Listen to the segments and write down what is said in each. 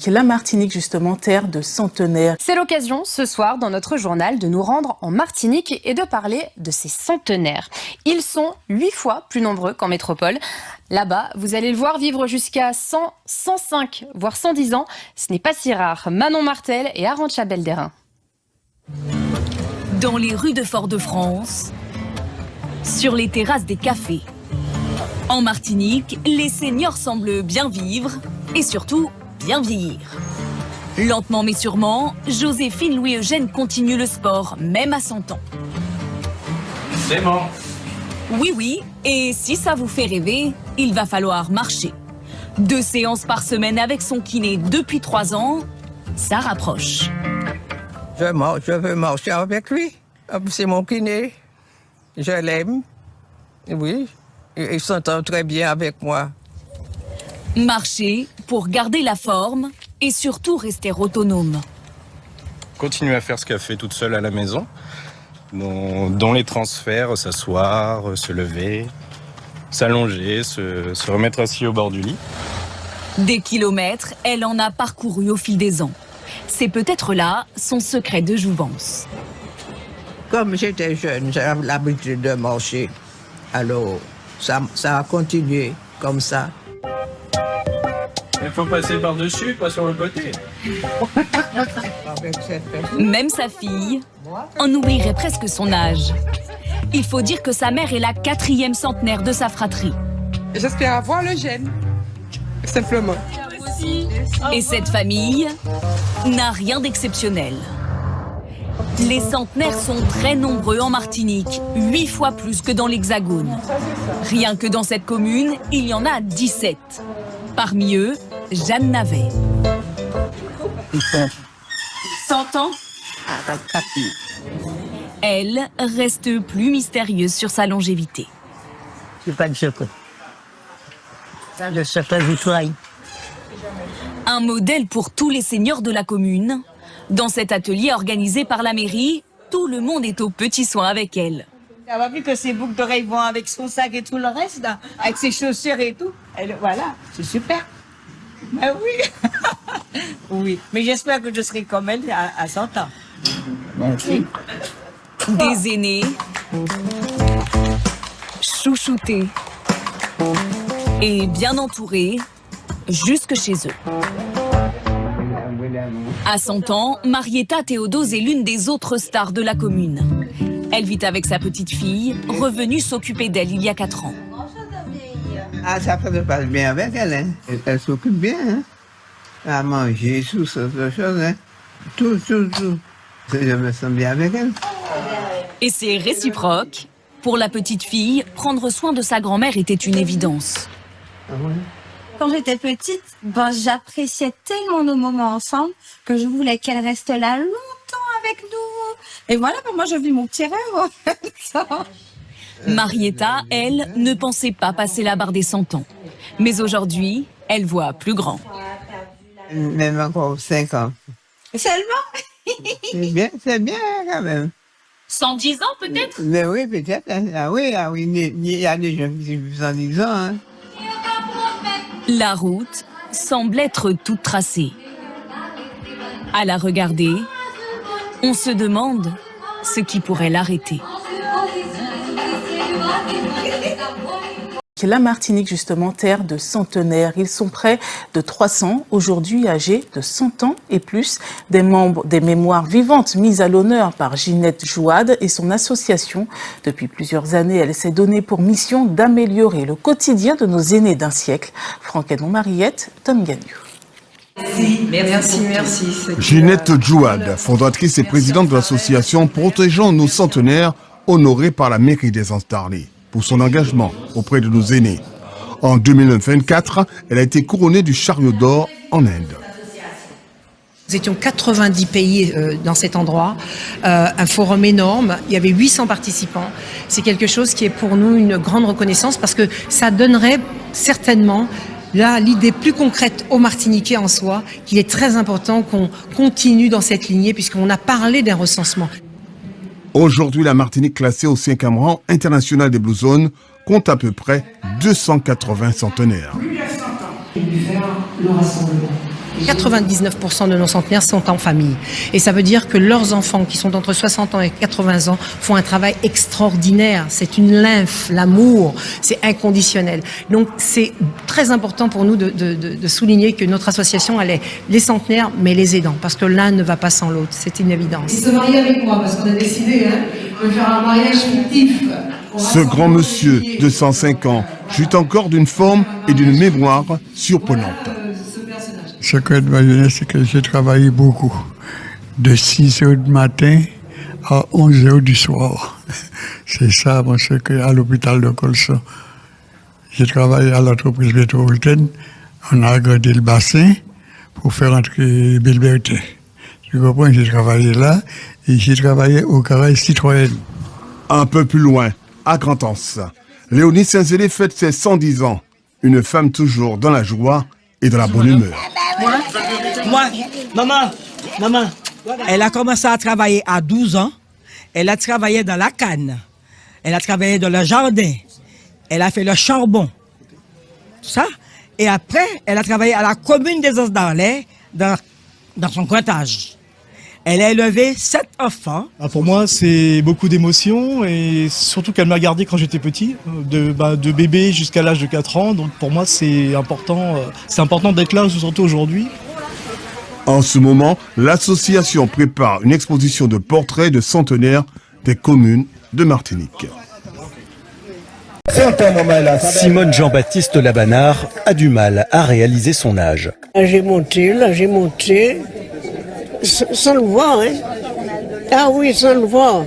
La Martinique, justement, terre de centenaires. C'est l'occasion, ce soir, dans notre journal, de nous rendre en Martinique et de parler de ces centenaires. Ils sont 8 fois plus nombreux qu'en métropole. Là-bas, vous allez le voir, vivre jusqu'à 100, 105, voire 110 ans, ce n'est pas si rare. Manon Martel et Arantxa Belderin. Dans les rues de Fort-de-France, sur les terrasses des cafés. En Martinique, les seniors semblent bien vivre et surtout bien vieillir. Lentement mais sûrement, Joséphine Louis-Eugène continue le sport, même à 100 ans. C'est bon. Oui, et si ça vous fait rêver, il va falloir marcher. 2 séances par semaine avec son kiné depuis 3 ans, ça rapproche. Je veux marcher avec lui. C'est mon kiné. Je l'aime. Oui, il s'entend très bien avec moi. Marcher pour garder la forme et surtout rester autonome. Continuer à faire ce qu'elle fait toute seule à la maison, dans les transferts, s'asseoir, se lever, s'allonger, se remettre assis au bord du lit. Des kilomètres, elle en a parcouru au fil des ans. C'est peut-être là son secret de jouvence. Comme j'étais jeune, j'avais l'habitude de marcher. Alors, ça a continué comme ça. Il faut passer par-dessus, pas sur le côté. Même sa fille en oublierait presque son âge. Il faut dire que sa mère est la 4e centenaire de sa fratrie. J'espère avoir le gène, simplement. Et cette famille n'a rien d'exceptionnel. Les centenaires sont très nombreux en Martinique, 8 fois plus que dans l'Hexagone. Rien que dans cette commune, il y en a 17. Parmi eux, Jeanne Navet. 100 ans. Elle reste plus mystérieuse sur sa longévité. C'est pas de secret. Ça, le secret vous soigne. Un modèle pour tous les seniors de la commune. Dans cet atelier organisé par la mairie, tout le monde est aux petits soins avec elle. Elle a vu que ses boucles d'oreilles vont avec son sac et tout le reste, là, avec ses chaussures et tout. Voilà, c'est super. Ben oui. Oui, mais j'espère que je serai comme elle à 100 ans. Merci. Des aînés, chouchoutés et bien entourés jusque chez eux. À 100 ans, Marietta Théodose est l'une des autres stars de la commune. Elle vit avec sa petite fille, revenue s'occuper d'elle il y a 4 ans. Ah, ça se passe bien avec elle, hein. Elle s'occupe bien, hein. À manger, tout ça, autre chose, hein. Tout. Je me sens bien avec elle. Et c'est réciproque. Pour la petite fille, prendre soin de sa grand-mère était une évidence. Ah ouais. Quand j'étais petite, j'appréciais tellement nos moments ensemble que je voulais qu'elle reste là longtemps avec nous. Et voilà, moi je vis mon petit rêve. Marietta, elle, ne pensait pas passer la barre des 100 ans. Mais aujourd'hui, elle voit plus grand. Même encore 5 ans. Seulement? C'est bien quand même. 110 ans peut-être? Mais oui, peut-être. Hein. Ah oui, il y a des gens qui vivent 110 ans. Hein. La route semble être toute tracée. À la regarder, on se demande ce qui pourrait l'arrêter. La Martinique, justement, terre de centenaires. Ils sont près de 300, aujourd'hui âgés de 100 ans et plus. Des membres des mémoires vivantes mises à l'honneur par Ginette Jouad et son association. Depuis plusieurs années, elle s'est donnée pour mission d'améliorer le quotidien de nos aînés d'un siècle. Franck Edmond Mariette, Tom Gagnon. Merci. Ginette Jouad, fondatrice et présidente de l'association Protégeons nos centenaires, honorée par la mairie des Anses-Darlé pour son engagement auprès de nos aînés. En 2024, elle a été couronnée du Chariot d'or en Inde. Nous étions 90 pays dans cet endroit, un forum énorme, il y avait 800 participants. C'est quelque chose qui est pour nous une grande reconnaissance parce que ça donnerait certainement là l'idée plus concrète aux Martiniquais en soi, qu'il est très important qu'on continue dans cette lignée puisqu'on a parlé d'un recensement. Aujourd'hui, la Martinique, classée au 5e rang international des Blue Zones, compte à peu près 280 centenaires. Le rassemblement. 99% de nos centenaires sont en famille. Et ça veut dire que leurs enfants, qui sont entre 60 ans et 80 ans, font un travail extraordinaire. C'est une lymphe, l'amour, c'est inconditionnel. Donc c'est très important pour nous de souligner que notre association, elle est les centenaires, mais les aidants, parce que l'un ne va pas sans l'autre. C'est une évidence. Il se marie avec moi, parce qu'on a décidé de faire un mariage fictif. Ce grand monsieur de 105 ans jouit encore d'une forme et d'une mémoire surprenantes. Ce secret de ma jeunesse, c'est que j'ai travaillé beaucoup. De 6 heures du matin à 11 heures du soir. C'est ça mon secret à l'hôpital de Colson. J'ai travaillé à l'entreprise métropolitaine. On a agrandi le bassin pour faire entrer Belle-Berthe. Tu comprends, j'ai travaillé là et j'ai travaillé au Carré Citroën. Un peu plus loin, à Grand'Anse, Léonie Saint-Zélé fête ses 110 ans. Une femme toujours dans la joie et dans la bonne humeur. Maman, elle a commencé à travailler à 12 ans. Elle a travaillé dans la canne. Elle a travaillé dans le jardin. Elle a fait le charbon. Tout ça. Et après, elle a travaillé à la commune des Os-d'Arlay dans son cointage. Elle a élevé 7 enfants. Pour moi, c'est beaucoup d'émotions et surtout qu'elle m'a gardé quand j'étais petit, de bébé jusqu'à l'âge de 4 ans. Donc pour moi, c'est important d'être là, surtout aujourd'hui. En ce moment, l'association prépare une exposition de portraits de centenaires des communes de Martinique. Simone Jean-Baptiste Labanard a du mal à réaliser son âge. J'ai monté, sans le voir, hein. Ah oui, sans le voir.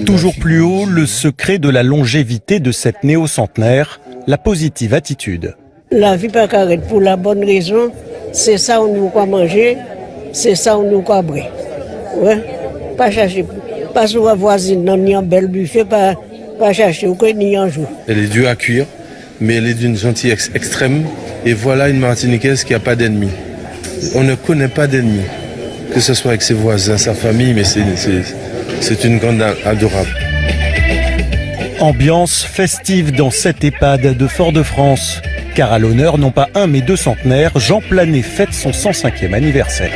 Toujours plus haut, le secret de la longévité de cette néo-centenaire, la positive attitude. La vie pas carrette pour la bonne raison, c'est ça où nous quoi manger, c'est ça où nous quoi boire. Ouais, pas chercher, pas sur la voisine, non, ni un bel buffet, pas chercher ou ni un jour. Elle est dure à cuire, mais elle est d'une gentillesse extrême. Et voilà une Martiniquaise qui n'a pas d'ennemis. On ne connaît pas d'ennemis, que ce soit avec ses voisins, sa famille, mais c'est une grande adorable. Ambiance festive dans cette EHPAD de Fort-de-France. Car à l'honneur, non pas un mais 2 centenaires, Jean Planet fête son 105e anniversaire.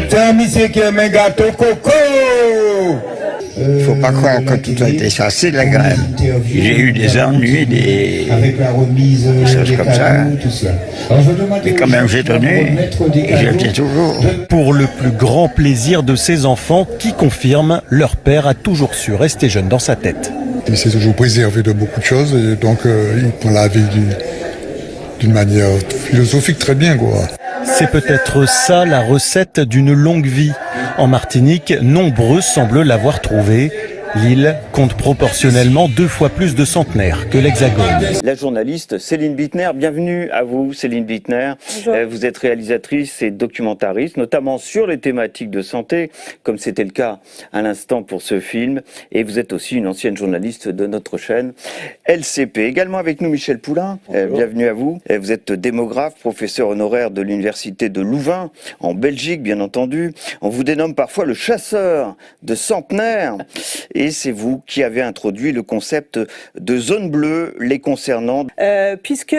C'est un monsieur qui aime un gâteau coco. Il ne faut pas croire que tout a été facile, la grève. J'ai eu des ennuis, des choses comme ça. Mais quand même, j'ai tenu et je le tiens toujours. Pour le plus grand plaisir de ses enfants, qui confirment, leur père a toujours su rester jeune dans sa tête. Il s'est toujours préservé de beaucoup de choses et donc il prend la vie d'une manière philosophique très bien, quoi. C'est peut-être ça la recette d'une longue vie. En Martinique, nombreux semblent l'avoir trouvée. L'île compte proportionnellement 2 fois plus de centenaires que l'Hexagone. La journaliste Céline Bittner, bienvenue à vous Céline Bittner. Vous êtes réalisatrice et documentariste, notamment sur les thématiques de santé, comme c'était le cas à l'instant pour ce film. Et vous êtes aussi une ancienne journaliste de notre chaîne LCP. Également avec nous Michel Poulain, bienvenue à vous. Vous êtes démographe, professeur honoraire de l'université de Louvain, en Belgique bien entendu. On vous dénomme parfois le chasseur de centenaires. Et c'est vous qui avez introduit le concept de zone bleue les concernant. Puisque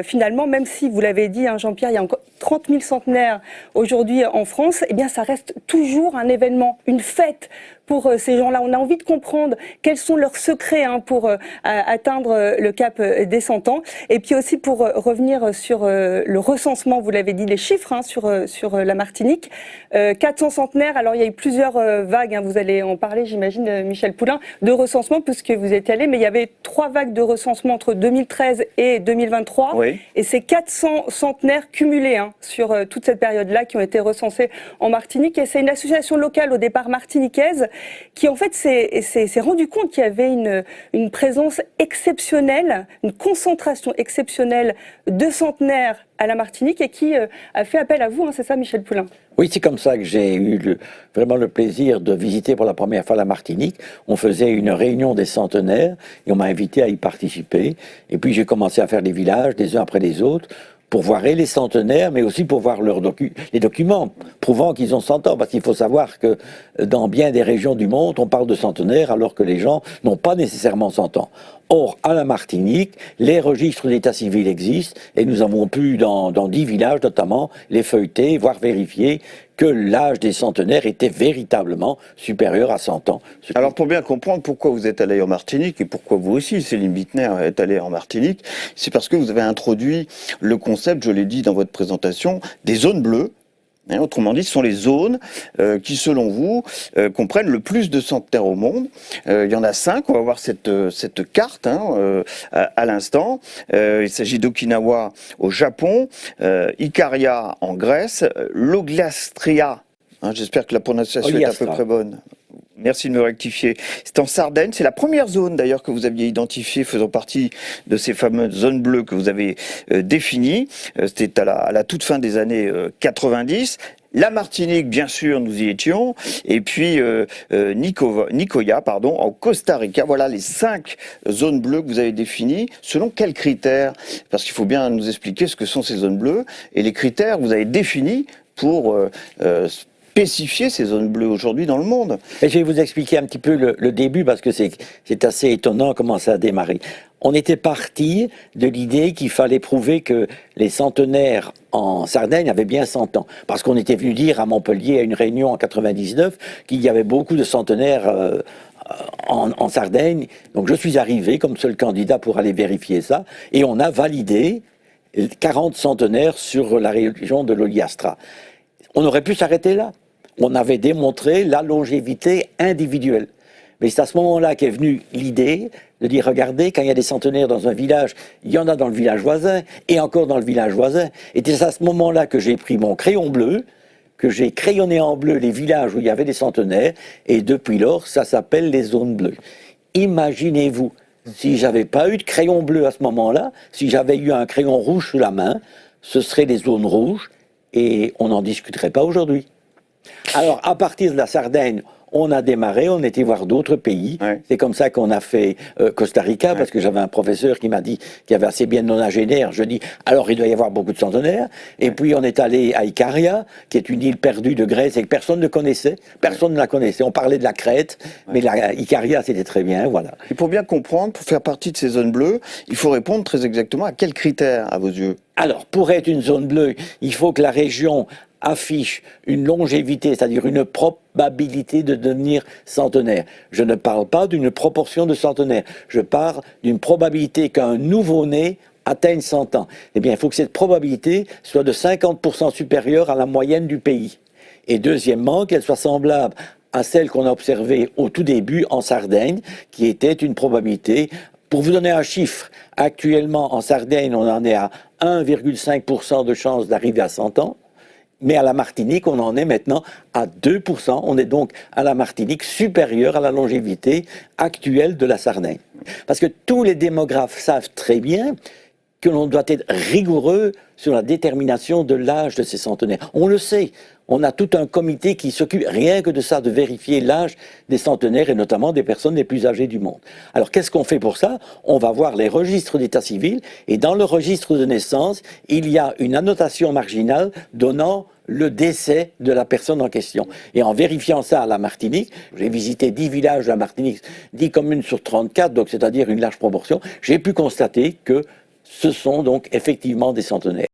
finalement, même si vous l'avez dit, hein, Jean-Pierre, il y a encore 30 000 centenaires aujourd'hui en France, eh bien ça reste toujours un événement, une fête pour ces gens-là. On a envie de comprendre quels sont leurs secrets pour atteindre le cap des 100 ans. Et puis aussi pour revenir sur le recensement, vous l'avez dit, les chiffres sur la Martinique. 400 centenaires, alors il y a eu plusieurs vagues, vous allez en parler j'imagine Michel Poulain, de recensement puisque vous êtes allé, mais il y avait 3 vagues de recensement entre 2013 et 2023. Oui. Et c'est 400 centenaires cumulés sur toute cette période-là qui ont été recensés en Martinique. Et c'est une association locale au départ martiniquaise qui en fait s'est rendu compte qu'il y avait une présence exceptionnelle, une concentration exceptionnelle de centenaires à la Martinique et qui a fait appel à vous, c'est ça Michel Poulain? Oui, c'est comme ça que j'ai eu vraiment le plaisir de visiter pour la première fois la Martinique. On faisait une réunion des centenaires et on m'a invité à y participer. Et puis j'ai commencé à faire des villages les uns après les autres pour voir les centenaires, mais aussi pour voir les documents prouvant qu'ils ont 100 ans. Parce qu'il faut savoir que dans bien des régions du monde, on parle de centenaires alors que les gens n'ont pas nécessairement 100 ans. Or, à la Martinique, les registres d'état civil existent et nous avons pu, dans 10 villages notamment, les feuilleter, voire vérifier que l'âge des centenaires était véritablement supérieur à 100 ans. Alors pour bien comprendre pourquoi vous êtes allé en Martinique et pourquoi vous aussi, Céline Bittner, êtes allé en Martinique, c'est parce que vous avez introduit le concept, je l'ai dit dans votre présentation, des zones bleues. Autrement dit, ce sont les zones qui, selon vous, comprennent le plus de centenaires au monde. Il y en a 5, on va voir cette carte à l'instant. Il s'agit d'Okinawa au Japon, Ikaria en Grèce, Loglastria, j'espère que la prononciation est à peu près bonne. Merci de me rectifier. C'est en Sardaigne. C'est la première zone d'ailleurs que vous aviez identifiée faisant partie de ces fameuses zones bleues que vous avez définies. C'était à la toute fin des années 90. La Martinique, bien sûr, nous y étions. Et puis Nicoya, en Costa Rica. Voilà les 5 zones bleues que vous avez définies. Selon quels critères? Parce qu'il faut bien nous expliquer ce que sont ces zones bleues. Et les critères que vous avez définis pour spécifier ces zones bleues aujourd'hui dans le monde. Et je vais vous expliquer un petit peu le début parce que c'est assez étonnant comment ça a démarré. On était parti de l'idée qu'il fallait prouver que les centenaires en Sardaigne avaient bien 100 ans. Parce qu'on était venu dire à Montpellier, à une réunion en 99, qu'il y avait beaucoup de centenaires en Sardaigne. Donc je suis arrivé comme seul candidat pour aller vérifier ça. Et on a validé 40 centenaires sur la région de l'Oliastra. On aurait pu s'arrêter là. On avait démontré la longévité individuelle. Mais c'est à ce moment-là qu'est venue l'idée de dire, regardez, quand il y a des centenaires dans un village, il y en a dans le village voisin, et encore dans le village voisin. Et c'est à ce moment-là que j'ai pris mon crayon bleu, que j'ai crayonné en bleu les villages où il y avait des centenaires, et depuis lors, ça s'appelle les zones bleues. Imaginez-vous, si j'avais pas eu de crayon bleu à ce moment-là, si j'avais eu un crayon rouge sous la main, ce serait les zones rouges, et on n'en discuterait pas aujourd'hui. Alors, à partir de la Sardaigne, on a démarré, on était voir d'autres pays. Ouais. C'est comme ça qu'on a fait Costa Rica, parce que j'avais un professeur qui m'a dit qu'il y avait assez bien de nonagénaires. Je dis, alors il doit y avoir beaucoup de centenaires. Et puis on est allé à Ikaria, qui est une île perdue de Grèce et que personne ne connaissait. Personne ne la connaissait. On parlait de la Crète, mais Ikaria, c'était très bien, voilà. Et pour bien comprendre, pour faire partie de ces zones bleues, il faut répondre très exactement à quels critères, à vos yeux? Alors, pour être une zone bleue, il faut que la région affiche une longévité, c'est-à-dire une probabilité de devenir centenaire. Je ne parle pas d'une proportion de centenaires, je parle d'une probabilité qu'un nouveau-né atteigne 100 ans. Eh bien, il faut que cette probabilité soit de 50% supérieure à la moyenne du pays. Et deuxièmement, qu'elle soit semblable à celle qu'on a observée au tout début en Sardaigne, qui était une probabilité. Pour vous donner un chiffre, actuellement en Sardaigne, on en est à 1,5% de chance d'arriver à 100 ans. Mais à la Martinique, on en est maintenant à 2%. On est donc à la Martinique supérieur à la longévité actuelle de la Sardaigne. Parce que tous les démographes savent très bien que l'on doit être rigoureux sur la détermination de l'âge de ces centenaires. On le sait. On a tout un comité qui s'occupe rien que de ça, de vérifier l'âge des centenaires et notamment des personnes les plus âgées du monde. Alors qu'est-ce qu'on fait pour ça? On va voir les registres d'état civil et dans le registre de naissance, il y a une annotation marginale donnant le décès de la personne en question. Et en vérifiant ça à la Martinique, j'ai visité 10 villages de la Martinique, 10 communes sur 34, donc c'est-à-dire une large proportion, j'ai pu constater que ce sont donc effectivement des centenaires.